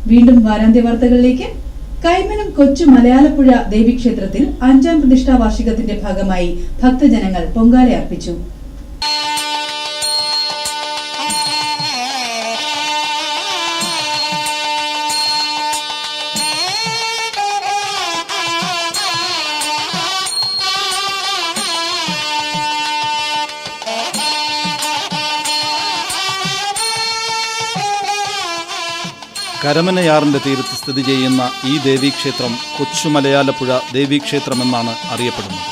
വീണ്ടും വാരാന്ത്യ വാർത്തകളിലേക്ക്. കൈമനം കൊച്ചു മലയാലപ്പുഴ ദേവീക്ഷേത്രത്തിൽ 5ാം പ്രതിഷ്ഠാ വാർഷികത്തിന്റെ ഭാഗമായി ഭക്തജനങ്ങൾ പൊങ്കാല അർപ്പിച്ചു. കരമനയാറിന്റെ തീരത്ത് സ്ഥിതി ചെയ്യുന്ന ഈ ദേവീക്ഷേത്രം കൊച്ചു മലയാലപ്പുഴ ദേവീക്ഷേത്രമെന്നാണ് അറിയപ്പെടുന്നത്.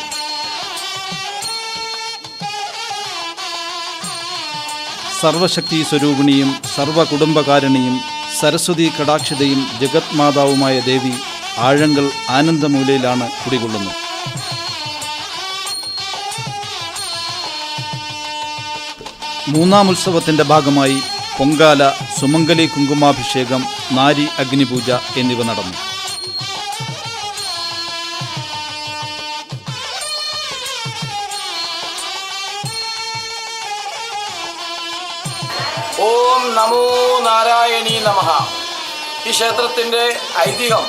സർവശക്തി സ്വരൂപിണിയും സർവകുടുംബകാരിണിയും സരസ്വതി കടാക്ഷിതയും ജഗത് മാതാവുമായ ദേവി ആഴങ്കൽ ആനന്ദമൂലയിലാണ് കുടികൊള്ളുന്നത്. മൂന്നാം ഉത്സവത്തിന്റെ ഭാഗമായി പൊങ്കാല, സുമംഗലി കുങ്കുമാഭിഷേകം, നാരി അഗ്നിപൂജ എന്നിവ നടന്നു. ഓം നമോ നാരായണീ നമഃ. ഈ ക്ഷേത്രത്തിൻ്റെ ഐതിഹ്യം,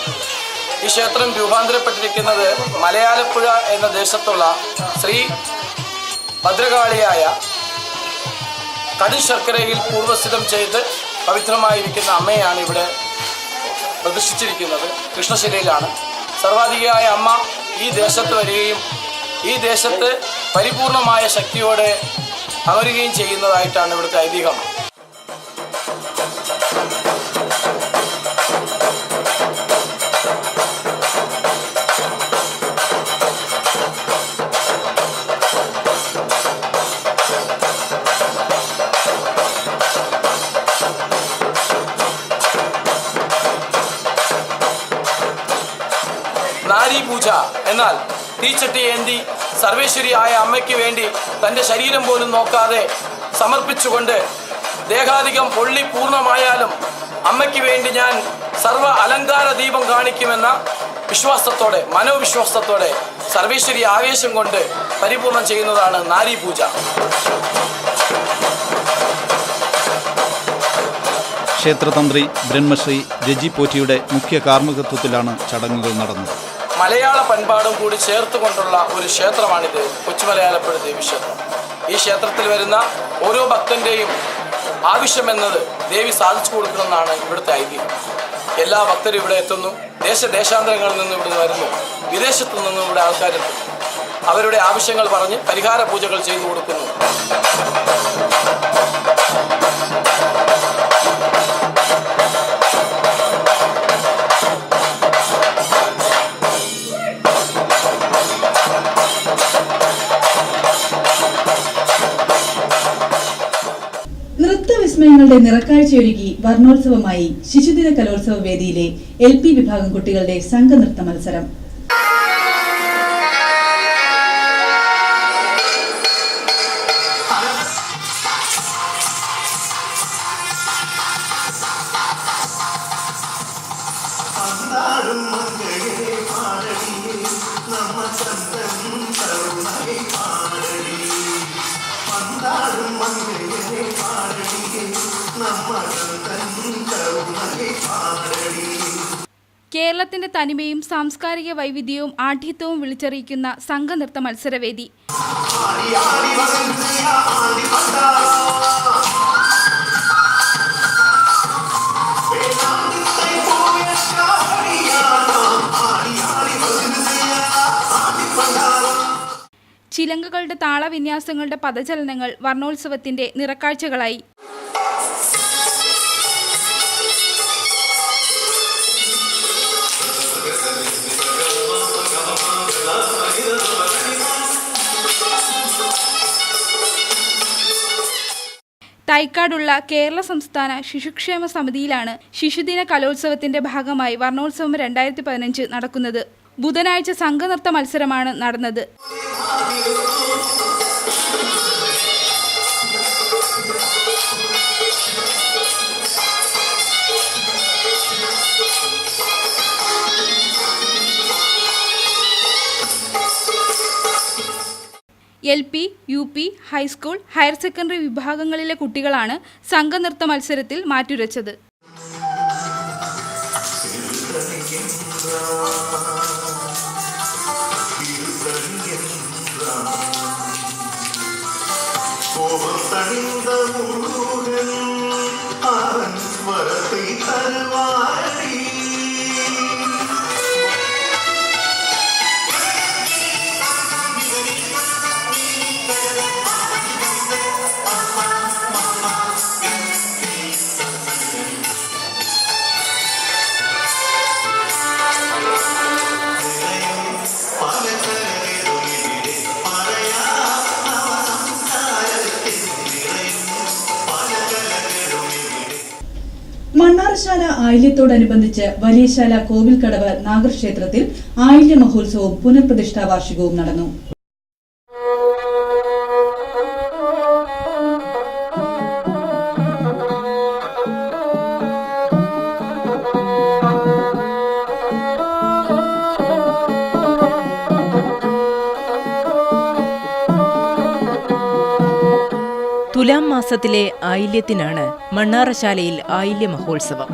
ഈ ക്ഷേത്രം രൂപാന്തരപ്പെട്ടിരിക്കുന്നത് മലയാലപ്പുഴ എന്ന ദേശത്തുള്ള ശ്രീ ഭദ്രകാളിയായ കടുശർക്കരയിൽ പൂർവ്വസ്ഥിതം ചെയ്ത് പവിത്രമായിരിക്കുന്ന അമ്മയാണ് ഇവിടെ പ്രതിഷ്ഠിച്ചിരിക്കുന്നത്. കൃഷ്ണശിലയിലാണ്. സർവാധികയായ അമ്മ ഈ ദേശത്ത് വരികയും ഈ ദേശത്ത് പരിപൂർണമായ ശക്തിയോടെ അമരുകയും ചെയ്യുന്നതായിട്ടാണ് ഇവിടുത്തെ ഐതിഹ്യം. നാരി പൂജ എന്നാൽ തീച്ചട്ടി ഏന്തി സർവേശ്വരിയായ അമ്മയ്ക്ക് വേണ്ടി തൻ്റെ ശരീരം പോലും നോക്കാതെ സമർപ്പിച്ചുകൊണ്ട് ദേഹാധികം പൊള്ളി പൂർണ്ണമായാലും അമ്മയ്ക്ക് വേണ്ടി ഞാൻ സർവ്വ അലങ്കാര ദീപം കാണിക്കുമെന്ന വിശ്വാസത്തോടെ, മനോവിശ്വാസത്തോടെ സർവേശ്വരി ആവേശം കൊണ്ട് പരിപൂർണം ചെയ്യുന്നതാണ് നാരി പൂജ. ക്ഷേത്രതന്ത്രി ബ്രഹ്മശ്രീ രജി പോറ്റിയുടെ മുഖ്യ കാർമ്മികത്വത്തിലാണ് ചടങ്ങുകൾ നടന്നത്. മലയാള പண்பாടും കൂടി ചേർത്തുകൊണ്ടുള്ള ഒരു ക്ഷേത്രമാണിത്, കൊച്ചുമലയാലപ്പുഴ ദേവീക്ഷേത്രം. ഈ ക്ഷേത്രത്തിൽ വരുന്ന ഓരോ ഭക്തൻ്റെയും ആവശ്യമെന്നത് ദേവി സാധിച്ചു കൊടുക്കണമെന്നാണ് ഇവിടുത്തെ ഐതിഹ്യം. എല്ലാ ഭക്തരും ഇവിടെ എത്തുന്നു. ദേശാന്തരങ്ങളിൽ നിന്നും ഇവിടെ വരുന്നു. വിദേശത്തു നിന്നും ഇവിടെ ആൾക്കാരെത്തുന്നു. അവരുടെ ആവശ്യങ്ങൾ പറഞ്ഞ് പരിഹാര പൂജകൾ ചെയ്തു കൊടുക്കുന്നു. നൃത്തവിസ്മയങ്ങളുടെ നിറക്കാഴ്ചയൊരുക്കി വർണ്ണോത്സവമായി ശിശുദിന കലോത്സവ വേദിയിലെ LP വിഭാഗം കുട്ടികളുടെ സംഘനൃത്ത മത്സരം. കേരളത്തിന്റെ തനിമയും സാംസ്കാരിക വൈവിധ്യവും ആഢ്യത്വവും വിളിച്ചറിയിക്കുന്ന സംഘനൃത്ത മത്സരവേദി. ചിലങ്കകളുടെ താളവിന്യാസങ്ങളുടെ പദചലനങ്ങൾ വർണ്ണോത്സവത്തിന്റെ നിറക്കാഴ്ചകളായി. തൈക്കാടുള്ള കേരള സംസ്ഥാന ശിശുക്ഷേമ സമിതിയിലാണ് ശിശുദിന കലോത്സവത്തിന്റെ ഭാഗമായി വർണ്ണോത്സവം 2015 നടക്കുന്നത്. ബുധനാഴ്ച സംഘനൃത്ത മത്സരമാണ് നടന്നത്. LP, UP, high school, higher secondary വിഭാഗങ്ങളിലെ കുട്ടികളാണ് സംഘനൃത്ത മത്സരത്തിൽ മാറ്റുരച്ചത്. മണ്ണാറശാല ആയില്യത്തോടനുബന്ധിച്ച് വലിയശാല കോവിൽക്കടവ് നാഗർക്ഷേത്രത്തിൽ ആയില്യ മഹോത്സവവും പുനഃപ്രതിഷ്ഠാ വാർഷികവും നടന്നു. തുലാം മാസത്തിലെ ആയില്യത്തിനാണ് മണ്ണാറശാലയിൽ ആയില്യ മഹോത്സവം.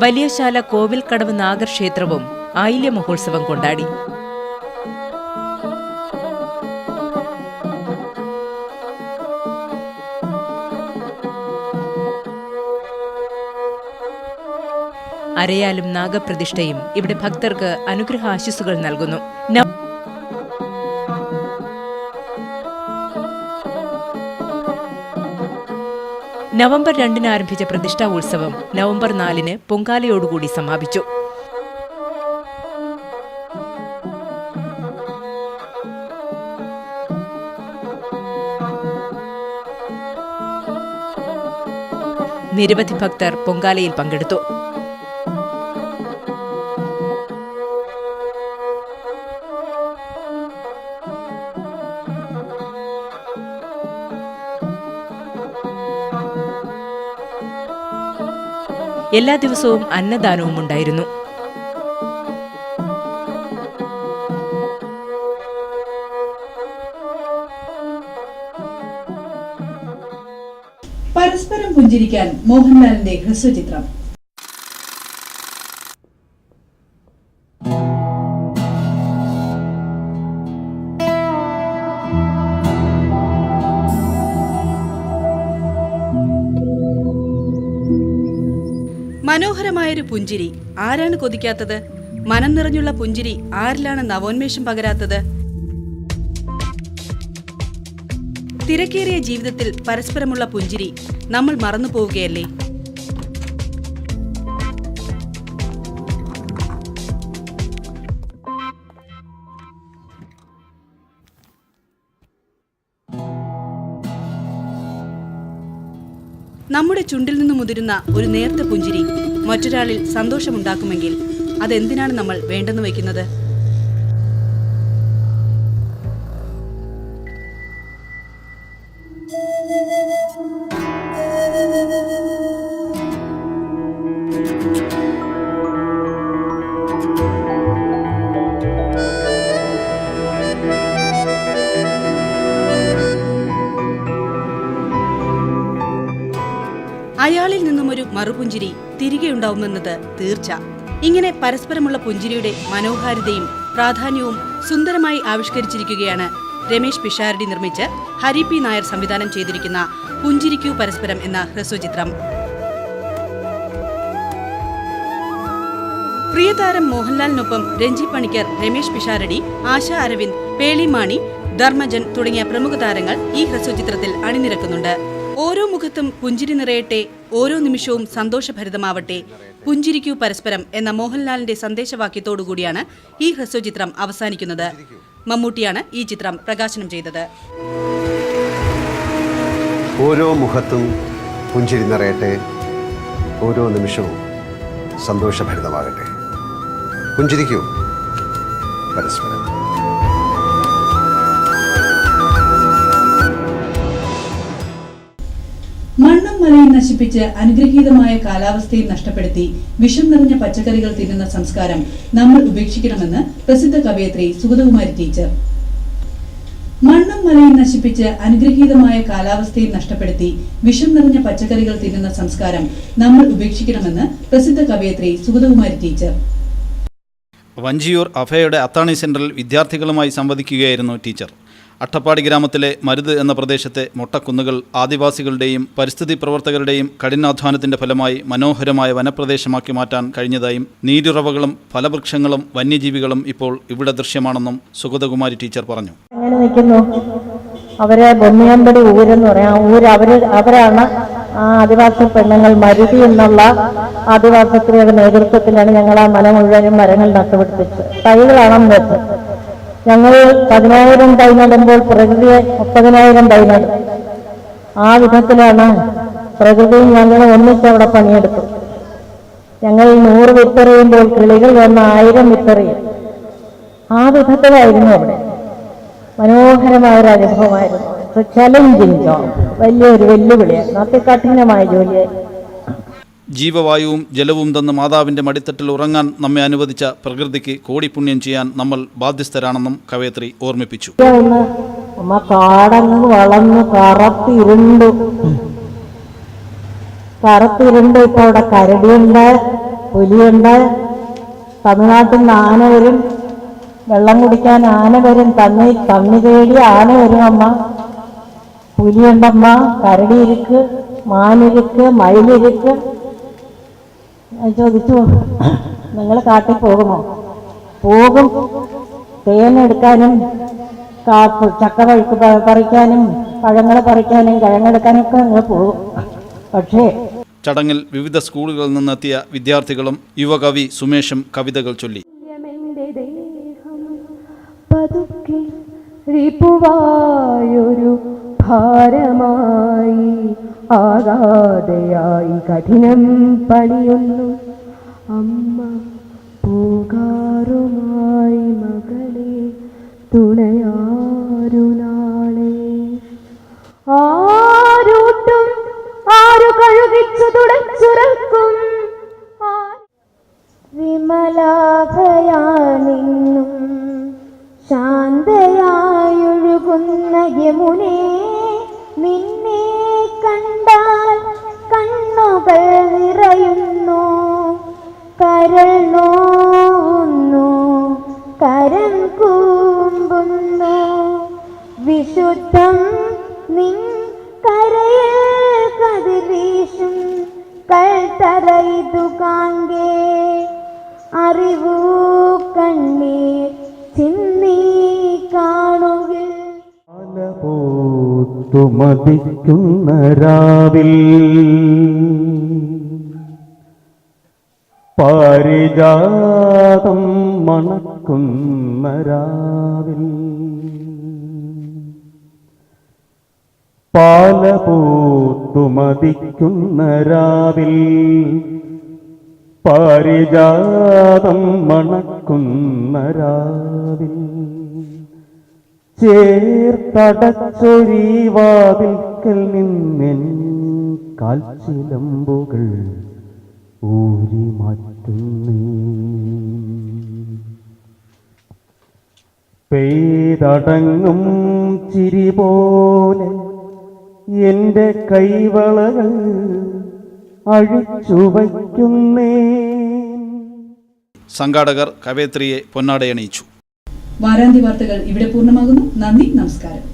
വലിയശാല കോവിൽക്കടവ് നാഗർക്ഷേത്രവും ആയില്യ മഹോത്സവം കൊണ്ടാടി. അരയാലും നാഗപ്രതിഷ്ഠയും ഇവിടെ ഭക്തർക്ക് അനുഗ്രഹാശിസുകൾ നൽകുന്നു. നവംബർ 2 ആരംഭിച്ച പ്രതിഷ്ഠാ ഉത്സവം നവംബർ 4 പൊങ്കാലയോടുകൂടി സമാപിച്ചു. നിരവധി ഭക്തർ പൊങ്കാലയിൽ പങ്കെടുത്തു. എല്ലാ ദിവസവും അന്നദാനവും ഉണ്ടായിരുന്നു. പരസ്പരം പുഞ്ചിരിക്കാൻ മോഹൻലാലിന്റെ ഹ്രസ്വചിത്രം. മനോഹരമായൊരു പുഞ്ചിരി ആരാണ് കൊതിക്കാത്തത്? മനം നിറഞ്ഞുള്ള പുഞ്ചിരി ആരിലാണ് നവോന്മേഷം പകരാത്തത്? തിരക്കേറിയ ജീവിതത്തിൽ പരസ്പരമുള്ള പുഞ്ചിരി നമ്മൾ മറന്നു പോവുകയല്ലേ? നമ്മുടെ ചുണ്ടിൽ നിന്ന് മുതിരുന്ന ഒരു നേർത്ത പുഞ്ചിരി മറ്റൊരാളിൽ സന്തോഷമുണ്ടാക്കുമെങ്കിൽ അതെന്തിനാണ് നമ്മൾ വേണ്ടെന്ന് വയ്ക്കുന്നത്? അയാളിൽ നിന്നും ഒരു മറുപുഞ്ചിരി തിരികെ ഉണ്ടാവുമെന്നത് തീർച്ച. ഇങ്ങനെ പരസ്പരമുള്ള പുഞ്ചിരിയുടെ മനോഹാരിതയും പ്രാധാന്യവും സുന്ദരമായി ആവിഷ്കരിച്ചിരിക്കുകയാണ് രമേശ് പിഷാരടി നിർമ്മിച്ച് ഹരി പി നായർ സംവിധാനം ചെയ്തിരിക്കുന്ന പുഞ്ചിരിക്കൂ പരസ്പരം എന്ന ഹ്രസ്വചിത്രം. പ്രിയതാരം മോഹൻലാലിനൊപ്പം രഞ്ജി പണിക്കർ, രമേശ് പിഷാരടി, ആശ അരവിന്ദ്, പേളി മാണി, ധർമ്മജൻ തുടങ്ങിയ പ്രമുഖ താരങ്ങൾ ഈ ഹ്രസ്വചിത്രത്തിൽ അണിനിരക്കുന്നുണ്ട്. ഓരോ മുഖത്തും പുഞ്ചിരി നിറയട്ടെ, ഓരോ നിമിഷവും സന്തോഷഭരിതമാവട്ടെ, പുഞ്ചിരിക്കൂ പരസ്പരം എന്ന മോഹൻലാലിന്റെ സന്ദേശവാക്യത്തോടുകൂടിയാണ് ഈ ഹ്രസ്വചിത്രം അവസാനിക്കുന്നത്. മമ്മൂട്ടിയാണ് ഈ ചിത്രം പ്രകാശനം ചെയ്തത്. ഓരോ മുഖത്തും പുഞ്ചിരി നിറയട്ടെ, ഓരോ നിമിഷവും സന്തോഷഭരിതമാകട്ടെ, പുഞ്ചിരിക്കൂ പരസ്പരം. മണ്ണും മലയും നശിപ്പിച്ച് അനുഗ്രഹീതമായ കാലാവസ്ഥയും നഷ്ടപ്പെടുത്തി വിഷം നിറഞ്ഞ പച്ചക്കറികൾ തിന്നുന്ന സംസ്കാരം നമ്മൾ ഉപേക്ഷിക്കണമെന്ന് പ്രസിദ്ധ കവയത്രി സുഗതകുമാരി ടീച്ചർ. മണ്ണും മലയും നശിപ്പിച്ച് അനുഗ്രഹീതമായ കാലാവസ്ഥയും നഷ്ടപ്പെടുത്തി വിഷം നിറഞ്ഞ പച്ചക്കറികൾ തിന്നുന്ന സംസ്കാരം നമ്മൾ ഉപേക്ഷിക്കണമെന്ന് പ്രസിദ്ധ കവയത്രി സുഗതകുമാരി ടീച്ചർ. വഞ്ചിയൂർ അഭയയുടെ അത്താണി സെൻറ്ററിൽ വിദ്യാർത്ഥികളുമായി സംവദിക്കുകയായിരുന്നു ടീച്ചർ. അട്ടപ്പാടി ഗ്രാമത്തിലെ മരുത് എന്ന പ്രദേശത്തെ മൊട്ടക്കുന്നുകൾ ആദിവാസികളുടെയും പരിസ്ഥിതി പ്രവർത്തകരുടെയും കഠിനാധ്വാനത്തിന്റെ ഫലമായി മനോഹരമായ വനപ്രദേശമാക്കി മാറ്റാൻ കഴിഞ്ഞതായും നീരുറവകളും ഫലവൃക്ഷങ്ങളും വന്യജീവികളും ഇപ്പോൾ ഇവിടെ ദൃശ്യമാണെന്നും സുഗതകുമാരി ടീച്ചർ പറഞ്ഞു. അങ്ങനെ നിൽക്കുന്നു. അവരെ ബൊമ്മിയമ്പടി ഊരെന്ന് പറയാം. അവരാണ് ആ ആദിവാസി പെണ്ണുങ്ങൾ മരുതി എന്നുള്ള ആദിവാസി സ്ത്രീയുടെ നേതൃത്വത്തിലാണ് ഞങ്ങൾ ആ മല മുഴുവനും മരങ്ങൾ നട്ടുപിടിപ്പിച്ചത്. തൈകളാണെന്ന് വെച്ച് ഞങ്ങൾ 10,000 തൈ നടുമ്പോൾ പ്രകൃതിയെ 30,000 തൈ നടും. ആ വിധത്തിലാണ് പ്രകൃതിയും ഞങ്ങൾ ഒന്നിച്ചവിടെ പണിയെടുത്തു. ഞങ്ങൾ 100 വിത്തെറിയുമ്പോൾ കിളികൾ വന്ന 1000 വിത്തെറിയും. ആ വിധത്തിലായിരുന്നു അവിടെ. മനോഹരമായ ഒരു അനുഭവമായിരുന്നു. ചലഞ്ചിങ് ജോബ്, വലിയൊരു വെല്ലുവിളിയായിരുന്നു. അതികഠിനമായ ജോലിയായി. ജീവവായുവും ജലവും തന്ന് മാതാവിൻ്റെ മടിത്തട്ടിൽ ഉറങ്ങാൻ നമ്മെ അനുവദിച്ച പ്രകൃതിക്ക് കോടി പുണ്യം ചെയ്യാൻ നമ്മൾ ബാധ്യസ്ഥരാണെന്നും കവയത്രി ഓർമ്മിപ്പിച്ചു. അമ്മ കാടങ്ങ് വളർന്നു കറുത്തിരുണ്ടു. ഇപ്പൊ അവിടെ കരടിയുണ്ട്, പുലിയുണ്ട്. തമിഴ്നാട്ടിൽ നിന്ന് ആന വരും, വെള്ളം കുടിക്കാൻ ആന വരും, തണ്ണി തേടി ആന വരും. അമ്മ പുലിയുണ്ടമ്മ, കരടി ഇരിക്ക്, മാനിരിക്ക്, മയിലിരിക്ക്. ചോദിച്ചു, നിങ്ങൾ കാട്ടിൽ പോകുമോ? പോകും. തേനെടുക്കാനും ചക്ക പറിക്കാനും പഴങ്ങൾ പറിക്കാനും കിഴങ്ങെടുക്കാനും ഒക്കെ നിങ്ങൾ പോകും. പക്ഷേ ചടങ്ങിൽ വിവിധ സ്കൂളുകളിൽ നിന്നെത്തിയ വിദ്യാർത്ഥികളും യുവകവി സുമേഷും കവിതകൾ ചൊല്ലി. റിപുവായൊരു ഭാരമായി ആകാതെയായി കഠിനം പണിയൊന്നു അമ്മ പൂകാറുമായി മകളെ തുണയാരു നാളെ. ആരൂട്ടും ആരു കഴുകിച്ചു തുടച്ചുറക്കും വിമലാഭയാനിന്നും ശാന്തയായൊഴുകുന്ന യമുനേ, നിന്നെ കണ്ടാൽ കണ്ണുകൾ നിറയുന്നു, കരൾ നോവുന്നു, കരം കൂമ്പുന്നു. വിശുദ്ധം നിൻ കരയിൽ കതിർവീശും കൽത്തറയിതു കാൺകേ, അറിവൂ കണ്ണീർ ചിന്നി കാണുകിൽ. പൂത്തുമതിക്കുന്ന രാവിൽ പാരിജാതം മണക്കുന്ന രാവിൽ പാലപൂത്തുമതിക്കുന്ന രാവിൽ പാരിജാതം മണക്കുന്ന രാവിൽ ചേർത്തടച്ചൊരീ വാതിൽക്കൽ നിന്നെൻ കാൽച്ചിലമ്പുകൾ ഊരി മാറ്റുന്നേ. പെയ്തടങ്ങും ചിരി പോലെ എൻ്റെ കൈവളകൾ അഴിച്ചു വയ്ക്കുന്നേ. സംഘാടകർ കവയത്രിയെ പൊന്നാടയണിയിച്ചു. വാരാന്ത്യ വാർത്തകൾ ഇവിടെ പൂർണ്ണമാകുന്നു. നന്ദി, നമസ്കാരം.